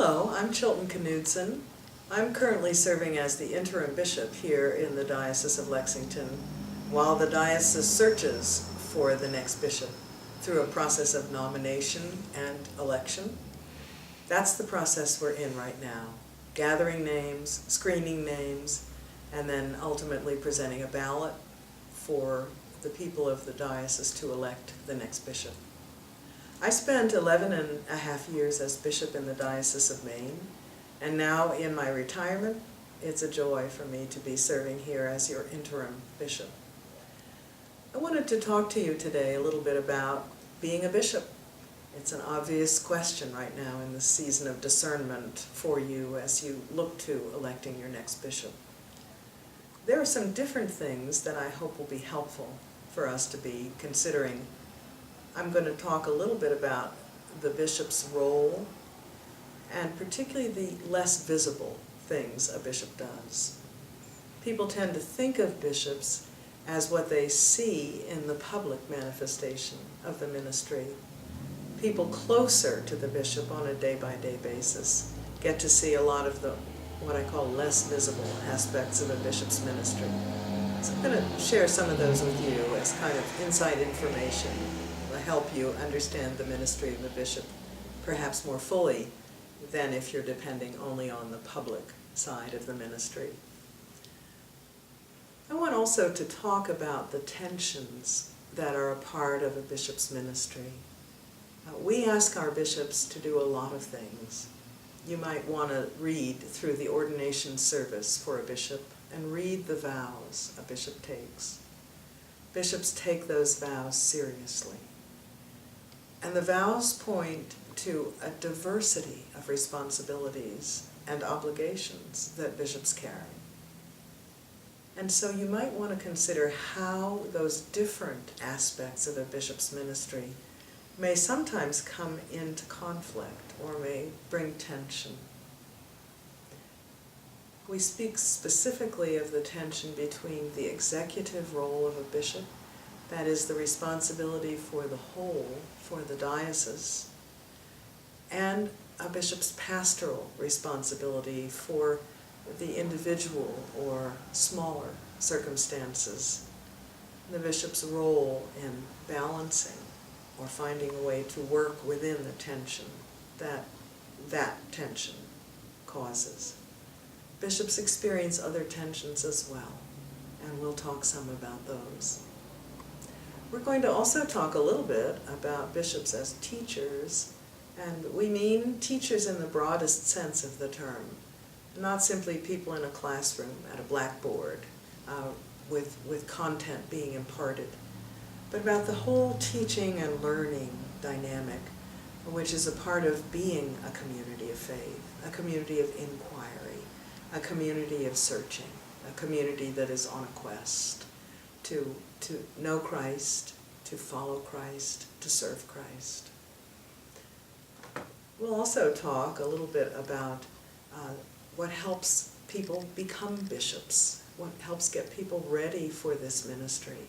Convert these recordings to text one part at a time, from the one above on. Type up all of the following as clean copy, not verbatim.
Hello, I'm Chilton Knudsen. I'm currently serving as the interim bishop here in the Diocese of Lexington while the diocese searches for the next bishop through a process of nomination and election. That's the process we're in right now, gathering names, screening names, and then ultimately presenting a ballot for the people of the diocese to elect the next bishop. I spent 11 and a half years as bishop in the Diocese of Maine, and now in my retirement, it's a joy for me to be serving here as your interim bishop. I wanted to talk to you today a little bit about being a bishop. It's an obvious question right now in the season of discernment for you as you look to electing your next bishop. There are some different things that I hope will be helpful for us to be considering. I'm going to talk a little bit about the bishop's role and particularly the less visible things a bishop does. People tend to think of bishops as what they see in the public manifestation of the ministry. People closer to the bishop on a day-by-day basis get to see a lot of the what I call less visible aspects of a bishop's ministry. So I'm going to share some of those with you as kind of inside information to help you understand the ministry of a bishop perhaps more fully than if you're depending only on the public side of the ministry. I want also to talk about the tensions that are a part of a bishop's ministry. We ask our bishops to do a lot of things. You might want to read through the ordination service for a bishop and read the vows a bishop takes. Bishops take those vows seriously. And the vows point to a diversity of responsibilities and obligations that bishops carry. And so you might want to consider how those different aspects of a bishop's ministry may sometimes come into conflict or may bring tension. We speak specifically of the tension between the executive role of a bishop, that is the responsibility for the whole, for the diocese, and a bishop's pastoral responsibility for the individual or smaller circumstances. The bishop's role in balancing or finding a way to work within the tension that tension causes. Bishops experience other tensions as well, and we'll talk some about those. We're going to also talk a little bit about bishops as teachers, and we mean teachers in the broadest sense of the term, not simply people in a classroom at a blackboard with content being imparted, but about the whole teaching and learning dynamic, which is a part of being a community of faith, a community of inquiry, a community of searching, a community that is on a quest to know Christ, to follow Christ, to serve Christ. We'll also talk a little bit about what helps people become bishops, what helps get people ready for this ministry.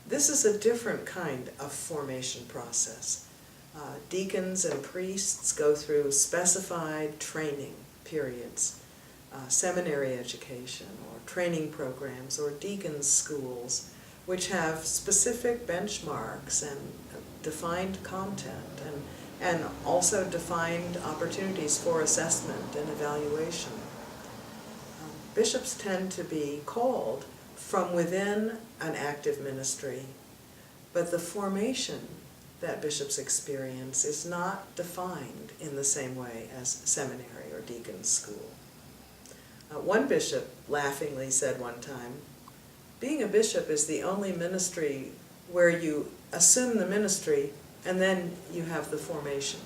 This is a different kind of formation process. Deacons and priests go through specified training periods, seminary education or training programs or deacons' schools, which have specific benchmarks and defined content and also defined opportunities for assessment and evaluation. Bishops tend to be called from within an active ministry, but the formation that bishops experience is not defined in the same way as seminary or deacon's school. One bishop laughingly said one time, being a bishop is the only ministry where you assume the ministry and then you have the formation.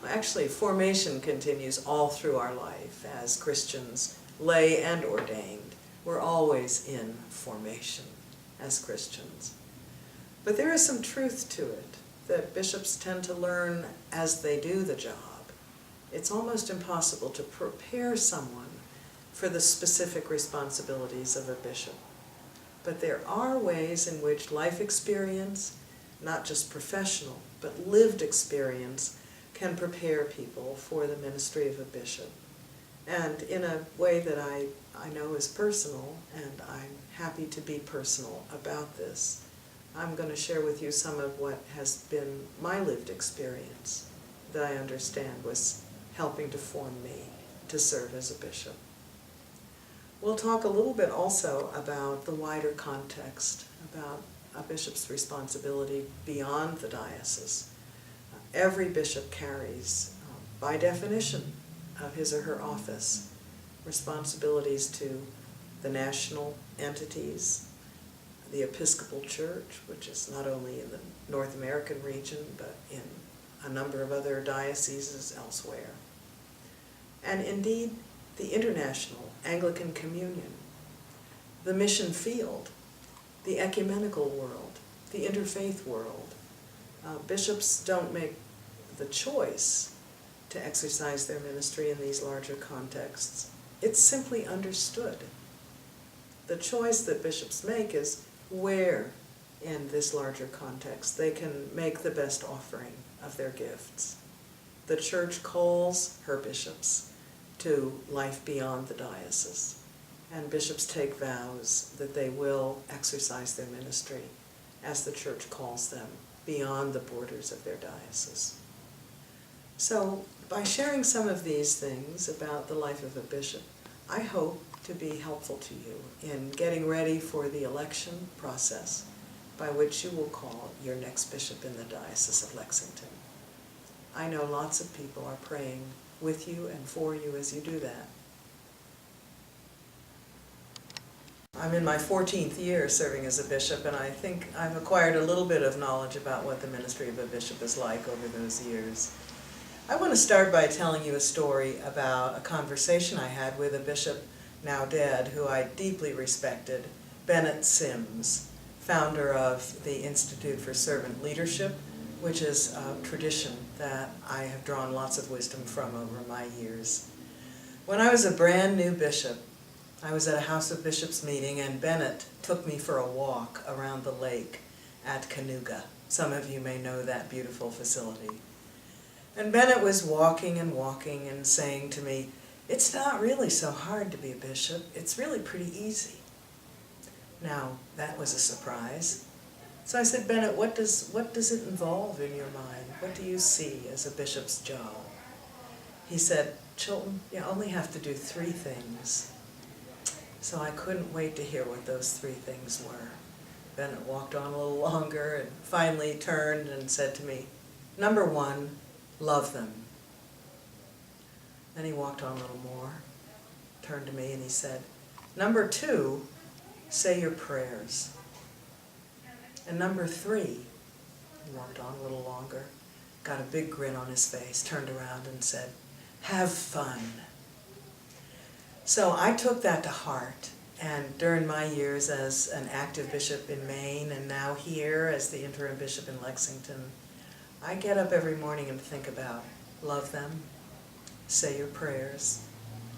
Well, actually, formation continues all through our life as Christians, lay and ordained. We're always in formation as Christians. But there is some truth to it, that bishops tend to learn as they do the job. It's almost impossible to prepare someone for the specific responsibilities of a bishop. But there are ways in which life experience, not just professional, but lived experience, can prepare people for the ministry of a bishop. And in a way that I know is personal, and I'm happy to be personal about this, I'm going to share with you some of what has been my lived experience that I understand was helping to form me to serve as a bishop. We'll talk a little bit also about the wider context, about a bishop's responsibility beyond the diocese. Every bishop carries, by definition of his or her office, responsibilities to the national entities, the Episcopal Church, which is not only in the North American region, but in a number of other dioceses elsewhere. And indeed, the international Anglican Communion, the mission field, the ecumenical world, the interfaith world. Bishops don't make the choice to exercise their ministry in these larger contexts. It's simply understood. The choice that bishops make is where in this larger context they can make the best offering of their gifts. The Church calls her bishops to life beyond the diocese, and bishops take vows that they will exercise their ministry as the Church calls them beyond the borders of their diocese. So, by sharing some of these things about the life of a bishop, I hope to be helpful to you in getting ready for the election process by which you will call your next bishop in the Diocese of Lexington. I know lots of people are praying with you and for you as you do that. I'm in my 14th year serving as a bishop, and I think I've acquired a little bit of knowledge about what the ministry of a bishop is like over those years. I want to start by telling you a story about a conversation I had with a bishop now dead, who I deeply respected, Bennett Sims, founder of the Institute for Servant Leadership, which is a tradition that I have drawn lots of wisdom from over my years. When I was a brand new bishop, I was at a House of Bishops meeting, and Bennett took me for a walk around the lake at Cayuga. Some of you may know that beautiful facility. And Bennett was walking and saying to me, "It's not really so hard to be a bishop. It's really pretty easy." Now, that was a surprise. So I said, "Bennett, what does it involve in your mind? What do you see as a bishop's job?" He said, "Chilton, you only have to do 3 things." So I couldn't wait to hear what those 3 things were. Bennett walked on a little longer and finally turned and said to me, "Number 1, love them." Then he walked on a little more, turned to me, and he said, "Number 2, say your prayers. And number 3, he walked on a little longer, got a big grin on his face, turned around and said, have fun." So I took that to heart, and during my years as an active bishop in Maine and now here as the interim bishop in Lexington, I get up every morning and think about love them, say your prayers,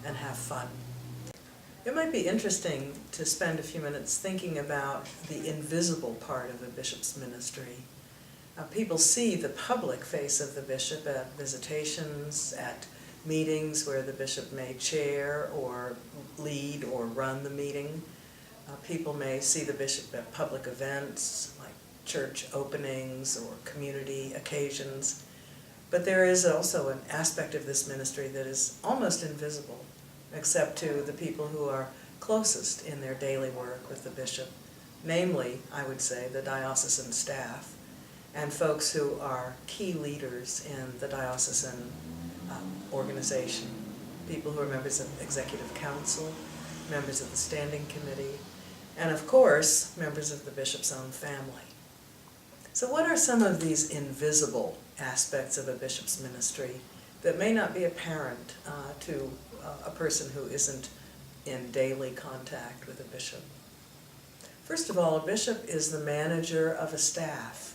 and have fun. It might be interesting to spend a few minutes thinking about the invisible part of a bishop's ministry. People see the public face of the bishop at visitations, at meetings where the bishop may chair or lead or run the meeting. People may see the bishop at public events like church openings or community occasions. But there is also an aspect of this ministry that is almost invisible, except to the people who are closest in their daily work with the bishop, namely, I would say, the diocesan staff and folks who are key leaders in the diocesan organization, people who are members of executive council, members of the standing committee, and of course, members of the bishop's own family. So what are some of these invisible aspects of a bishop's ministry that may not be apparent to a person who isn't in daily contact with a bishop? First of all, a bishop is the manager of a staff.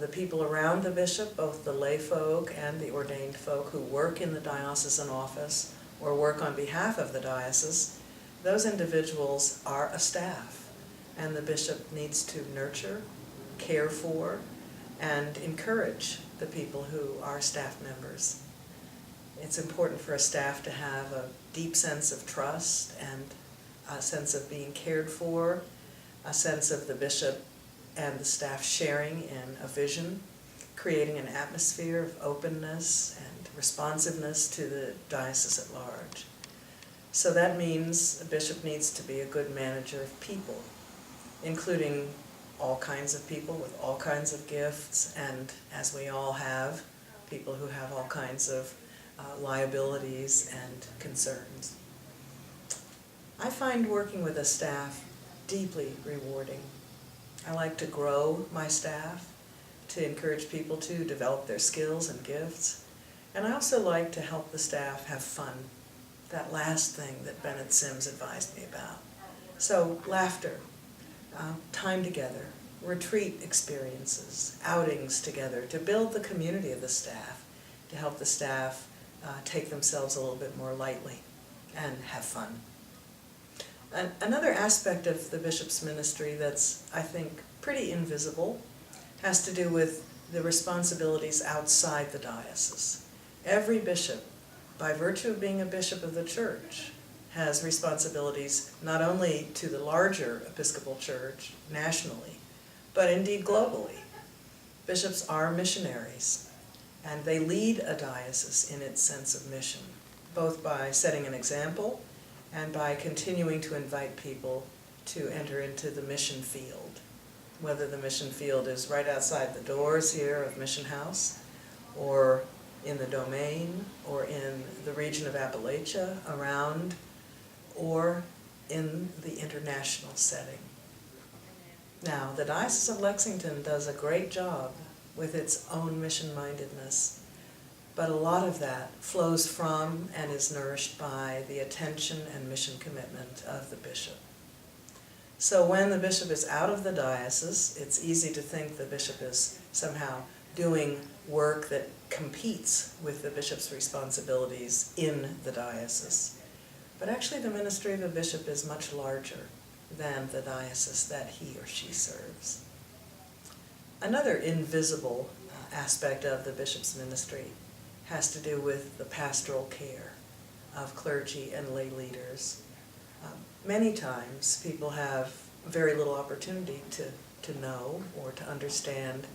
The people around the bishop, both the lay folk and the ordained folk who work in the diocesan office or work on behalf of the diocese, those individuals are a staff, and the bishop needs to nurture, care for, and encourage the people who are staff members. It's important for a staff to have a deep sense of trust and a sense of being cared for, a sense of the bishop and the staff sharing in a vision, creating an atmosphere of openness and responsiveness to the diocese at large. So that means a bishop needs to be a good manager of people, including all kinds of people with all kinds of gifts, and as we all have, people who have all kinds of liabilities and concerns. I find working with a staff deeply rewarding. I like to grow my staff, to encourage people to develop their skills and gifts, and I also like to help the staff have fun, that last thing that Bennett Sims advised me about. So laughter, time together, retreat experiences, outings together, to build the community of the staff, to help the staff take themselves a little bit more lightly and have fun. Another aspect of the bishop's ministry that's, I think, pretty invisible has to do with the responsibilities outside the diocese. Every bishop, by virtue of being a bishop of the church, has responsibilities not only to the larger Episcopal Church nationally, but indeed globally. Bishops are missionaries, and they lead a diocese in its sense of mission, both by setting an example and by continuing to invite people to enter into the mission field, whether the mission field is right outside the doors here of Mission House, or in the domain, or in the region of Appalachia, around, or in the international setting. Now, the Diocese of Lexington does a great job with its own mission-mindedness, but a lot of that flows from and is nourished by the attention and mission commitment of the bishop. So when the bishop is out of the diocese, it's easy to think the bishop is somehow doing work that competes with the bishop's responsibilities in the diocese. But actually the ministry of a bishop is much larger than the diocese that he or she serves. Another invisible aspect of the bishop's ministry has to do with the pastoral care of clergy and lay leaders. Many times people have very little opportunity to know or to understand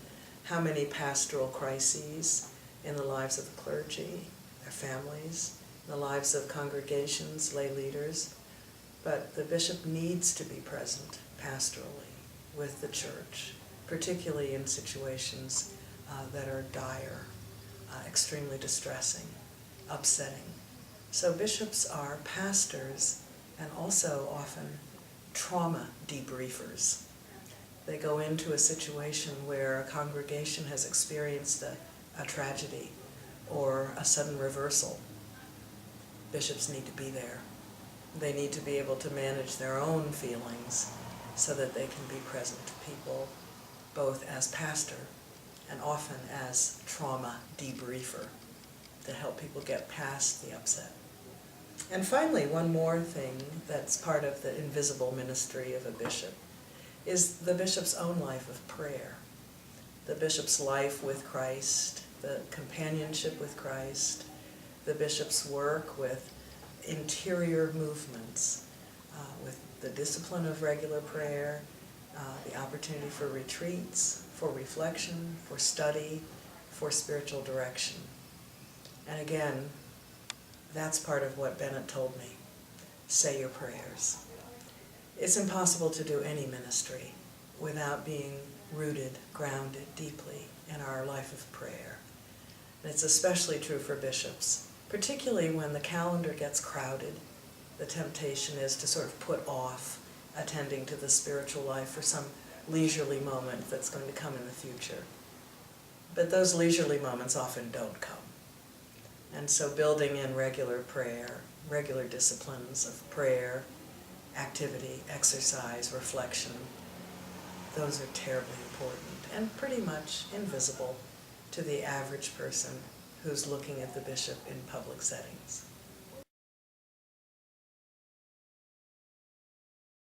how many pastoral crises in the lives of the clergy, their families, the lives of congregations, lay leaders. But the bishop needs to be present pastorally with the church, particularly in situations that are dire, extremely distressing, upsetting. So bishops are pastors and also often trauma debriefers. They go into a situation where a congregation has experienced a tragedy or a sudden reversal. Bishops need to be there. They need to be able to manage their own feelings so that they can be present to people, both as pastor and often as trauma debriefer, to help people get past the upset. And finally, one more thing that's part of the invisible ministry of a bishop is the bishop's own life of prayer. The bishop's life with Christ, the companionship with Christ, the bishop's work with interior movements, with the discipline of regular prayer, the opportunity for retreats, for reflection, for study, for spiritual direction. And again, that's part of what Bennett told me. Say your prayers. It's impossible to do any ministry without being rooted, grounded deeply in our life of prayer. And it's especially true for bishops, particularly when the calendar gets crowded. The temptation is to sort of put off attending to the spiritual life for some leisurely moment that's going to come in the future. But those leisurely moments often don't come. And so building in regular prayer, regular disciplines of prayer, activity, exercise, reflection, those are terribly important and pretty much invisible to the average person who's looking at the bishop in public settings.